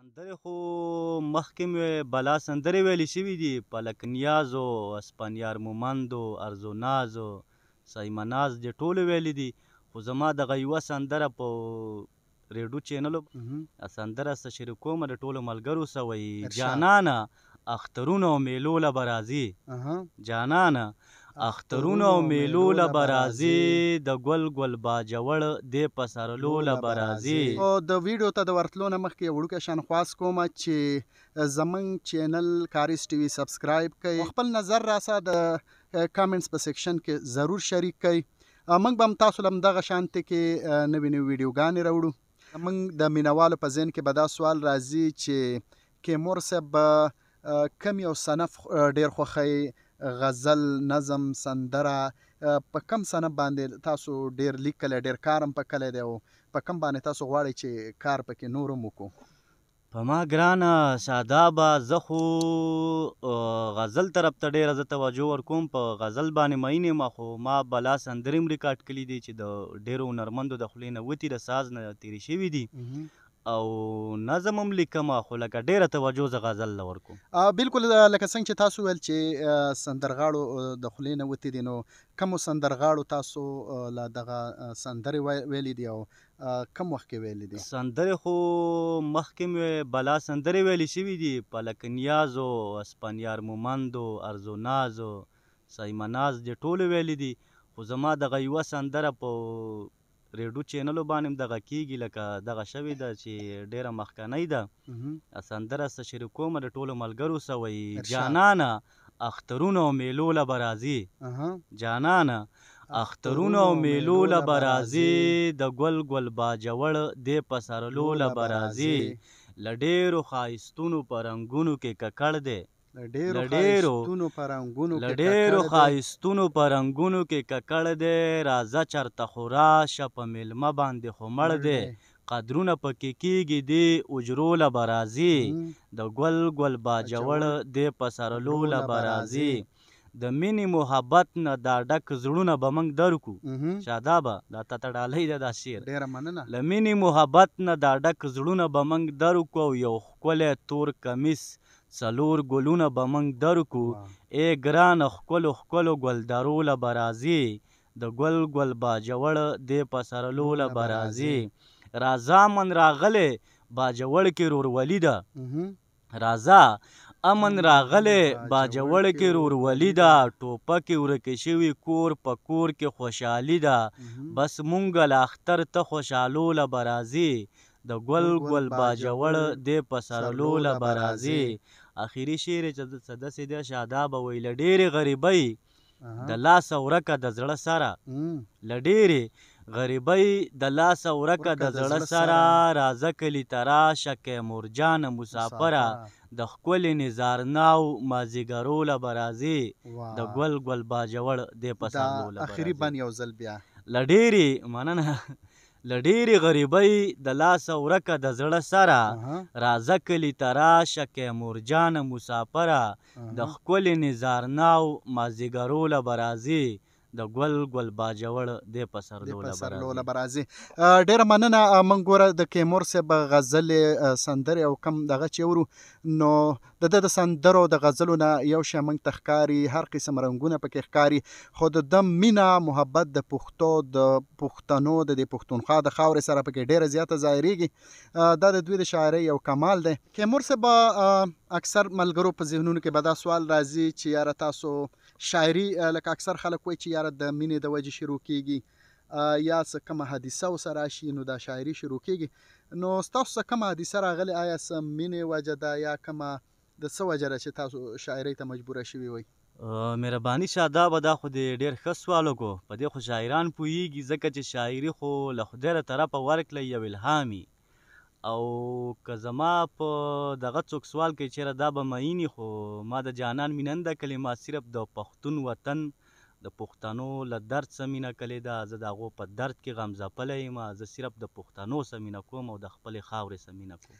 سندرې خو مخکې مې بلا سندرې ویلې شوي دي، پلک نیازو، اسپانیار مومندو، ارزو نازو، سایمناز دې ټولې ویلې دي، خو زما دغه یوه سندره په ریډیو چینلو سندره څه شریکومه د ټولو ملګرو سه وایي جانانه اخترونو او میلو له به راځي جانانه اخترونو او میلو له به راځي د ګل ګل باجوړ دې په سرلو له به راځي. او د ویډیو ته د ورتلو نه مخکې یو وړوکی شان خواست کومه چې زمونږ چینل کاریز ټي وي سبسکرایب کړئ، خپل نظر راسه د کامنټس په سیکشن کې ضرور شریک کړئ. موږ به هم تاسو له همدغه شانتې کې نوې نوې ویډیوګانې راوړو. موږ د مینوالو په ذهن کې به دا سوال راځي چې کیمور صاحب به کم یو صنف ډېر خوښوي، غزل، نظم، سندره، په کم صنف باندې تاسو ډېر لیکلی، ډېر کار هم په کلی دی، او په کم باندې تاسو غواړئ چې کار پکې نور هم وکړو؟ په ما ګرانه شادابه زه خو غزل طرف ته ډېره زه توجه ورکوم، په غزل باندې مین یم، خو ما بلا سندرې هم ریکارډ کړي دي چې د ډېرو هنرمندو د خولې نه وتي، د ساز نه تېرې شوي دي، او نظم هم لیکم، خو لکه ډېره توجه زه غزل له ورکوم. بالکل لکه څنګه چې تاسو ویل چې سندرغاړو د خولې نه وتې دي، نو کومو سندرغاړو تاسو له دغه سندرې ویلې دي او کم وخت کې ویلې دي؟ سندرې خو مخکې مې بلا سندرې ویلې شوي دي، پلک نیازو، اسپانیار مومندو، ارزو نازو، سایمناز دې ټولې ویلې دي، خو زما دغه یوه سندره په ریډیو چینلو باندې هم دغه کېږي، لکه دغه شوې ده چې ډېره مخکنۍ ده، سندره څه شریکومه د ټولو ملګرو سه وایي جانانه اخترونو او میلو له به راځي جانانه اخترونو او میلو له به راځي د ګل ګل باجوړ دې په سرلو له به راځي له ډېرو ښایستونو په رنګونو کې ککړ دی له ډېرو ښایستونو په رنګونو کې ککړ دی راځه چرته خو راشه په میلمه باندې خو مړ دی قدرونه پکې کېږي دې اجرو له به راځي د ګل ګل باجوړ دې په سرلو له به راځي د مینې محبت نه دا ډک زړونه به موږ درکو. شادابه دا تاته ډالۍ ده دا شعر. ډېره مننه. له مینې محبت نه دا ډک زړونه به موږ درکو او یو ښکلی تور کمیس څلور ګلونه به موږ درکو ای ګرانه ښکلو ښکلو ګلدرو له به راځي د ګل ګل باجوړ دې په سرلو له به راځي راځه امن راغلی باجوړ کې رورولي ده راځه امن راغلی باجوړ کې رورولي ده ټوپکې ورکې شوي کور په کور کې خوشحالي ده بس مونږ له اختر ته خوشحالو له به راځي د ګل ګل باجوړ دې په سرلو له به راځي. اخري شعر چې څه داسې دی شادابه وایي له ډېرې غریبۍ د لاسه ورکه د زړه سره له ډېرې غریبۍ د لاسه ورکه د زړه سره راځه کلي ته راشه کیمورجانه مسافره د ښکلې نظارناو مازدیګرو له به راځي د ګل ګل باجوړ دې په سرلو له به راځي. اخري بند یو ځل بیا له ډېرې مننه له ډېرې غریبۍ د لاسه ورکه د زړه سره راځه کلي ته راشه کیمورجانه مسافره د ښکلې نظارناو مازدیګرو له به راځي د ګل ګل باجوړ دې په سرلو له به راځي. ډېره مننه. موږ ګوره د کیمور صاحب غزلې سندرې او کم دغه چې اورو نو د ده د سندرو د غزلو نه یو شی موږ ته ښکاري، هر قسم رنګونه پکې ښکاري، خو د ده مینه محبت د پښتو د پښتنو د دې پښتونخوا د خاورې سره پکې ډېره زیاته ظاهرېږي. دا د دوی د شاعرۍ یو کمال دی. کیمور صاحب اکثر ملګرو په ذهنونو کې به دا سوال راځي چې یاره تاسو شاعري لکه اکثر خلک وایي چې یاره د مینې د وجې شروع کېږي یا څه کومه حادثه ورسره راشي نو دا شاعري شروع کېږي، نو ستاسو څه کومه حادثه راغلې؟ آیا څه مینې وجه ده یا کومه د څه وجه ده چې تاسو شاعرۍ ته مجبوره شوي وئ؟ مهرباني شادابه دا خو دې ډېر ښه سوال وکړو، په دې خو شاعران پوهېږي ځکه چې شاعري خو له خدای له طرفه ورکړی یو الهامي، او که زما په دغه څوک سوال کوي چېرې دا به معیني، خو ما د جانان میننده کلمه صرف د پښتون وطن د پښتنو له درد څه مینه کړې ده، زه د هغو په درد کې غمځپلی یم، زه صرف د پښتنو څه مینه کوم او د خپلې خاورې څه مینه کوم.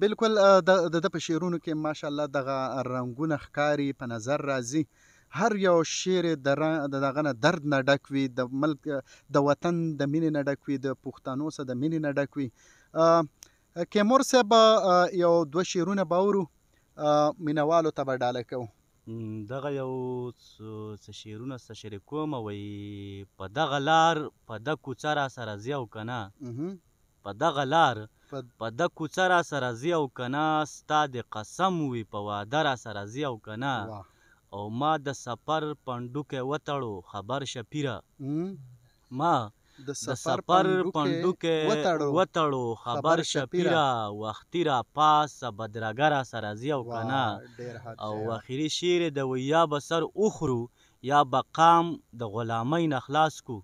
بالکل د ده په شعرونو کې ماشاءالله دغه رنګونه ښکاري، په نظر راځي، هر یو شعر د دغه نه درد نه ډک وي، د ملک د وطن د مینې نه ډک وي، د پښتنو څخه د مینې نه ډک وي. کیمور صاحب یو دوه شعرونه به اورو مینوالو ته به ډاله کوو. دغه یو څه شعرونه څه شریکومه وایي په دغه لار په ده کوڅه را سره ځي او که نه په دغه لار په ده کوڅه را سره ځي او که نه ستا د قسم وي په واده را سره ځي او که نه او ما د سفر پنډوکی وتړو خبر شه پیره ما د سفر پنډوکی وتړو خبر شه پیره وختي را پاسه بدرګه را سره ځي او که نه او اخري شعر د وایي یا به سر وخورو یا به قام د غلامۍ نه خلاص کو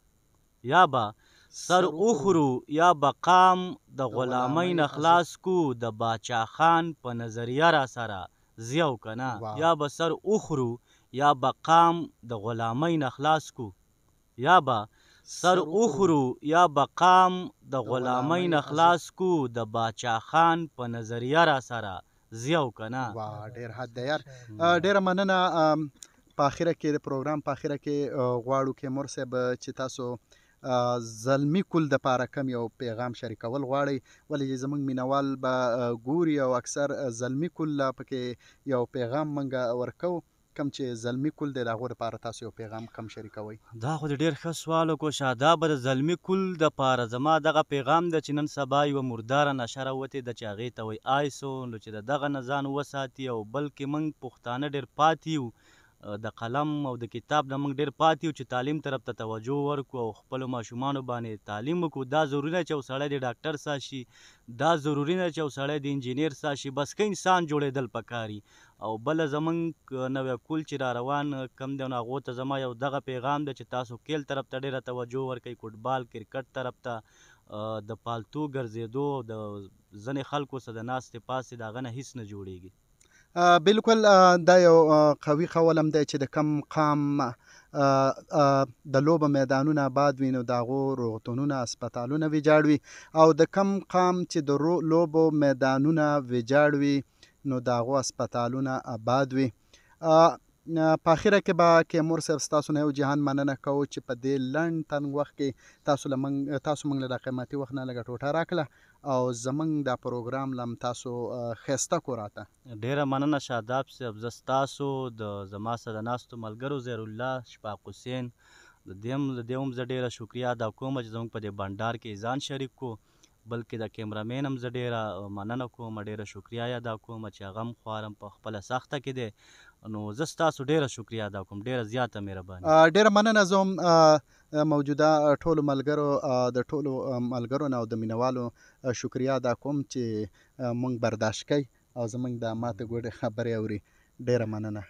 یا به سر وخورو یا به قام د غلامۍ نه خلاص کو د باچا خان په نظریه را سره ځي او که نه یا به سر وخورو یا به قام د غلامۍ نه خلاص کو یا به سر وخورو یا به قام د غلامۍ نه خلاص کو د باچا خان په نظریه را سره ځي او که نه. ډېر حد دی یار. ډېره مننه. په اخره کې د پروګرام په اخره کې غواړو کیمور صاحب چې تاسو زلمي کل دپاره کم یو پیغام شریکول غواړئ ولې زموږ مینوال به ګوري او اکثر زلمي کل پکې یو پیغام موږ ورکوو کم چې زلمي کل دی د هغو دپاره تاسو یو پیغام کم شریکوئ. دا خو دې ډېر ښه سوال وکړو شاداب. د زلمي کل دپاره زما دغه پیغام ده چې نن سبا یوه مرداره نشه راوتې ده چې هغې ته وایي آیسو نو چې د دغه نه ځان وساتي او بلکې موږ پښتانه ډېر پاتې یو د قلم او د کتاب نه موږ ډېر پاتې یو چې تعلیم طرف ته توجه ورکړو او خپلو ماشومانو باندې تعلیم وکړو. دا ضروري نه چې یو سړی د ډاکټر سا شي دا ضروري نه چې یو سړی د انجینیر سا شي بس که انسان جوړېدل پکار او بله زموږ نوی کول چې را روان کم دی نو هغو ته زما یو دغه پیغام ده چې تاسو کیل طرف ته ډېره توجه ورکوئ فوټبال کرکټ طرف ته د پالتو ګرځېدو د ځینې خلکو سره د ناستې پاستې د هغه نه هیڅ نه جوړېږي. بالکل دا یو قوي قول هم دی چې د کم قام د لوبه میدانونه آباد وي نو د هغو روغتونونه هسپتالونه ویجاړ وي او د کم قام چې د لوبو میدانونه ویجاړ وي نو د هغو هسپتالونه آباد وي. په اخره کې به کیمور صاحب ستاسو نه یو جهان مننه کوو چې په دې لنډ تنګ وخت کې تاسو موږ له دا قیمتي وخت نه لږه ټوټه راکړه او زموږ دا پروګرام لم تاسو ښایسته کړو راته. ډېره مننه شاداب صاحب. زه ستاسو د زما سره د ناستو ملګرو زیرالله شفاق حسین د دې هم زه ډېره شکریه ادا کوم چې زموږ په دې بنډار کې ځان شریک کړو بلکې د کیمرامین هم زه ډېره مننه کوم ډېره شکریه ادا کوم چې هغه هم خوارم په خپله سخته کې دی نو زه ستاسو ډېره شکریه ادا کوم ډېره زیاته مهرباني. ډېره مننه. زه هم موجوده ټولو ملګرو د ټولو ملګرو نه او د مینوالو شکریه ادا کوم چې موږ برداشت کوي او زموږ د ماته ګوډې خبرې اوري. ډېره مننه.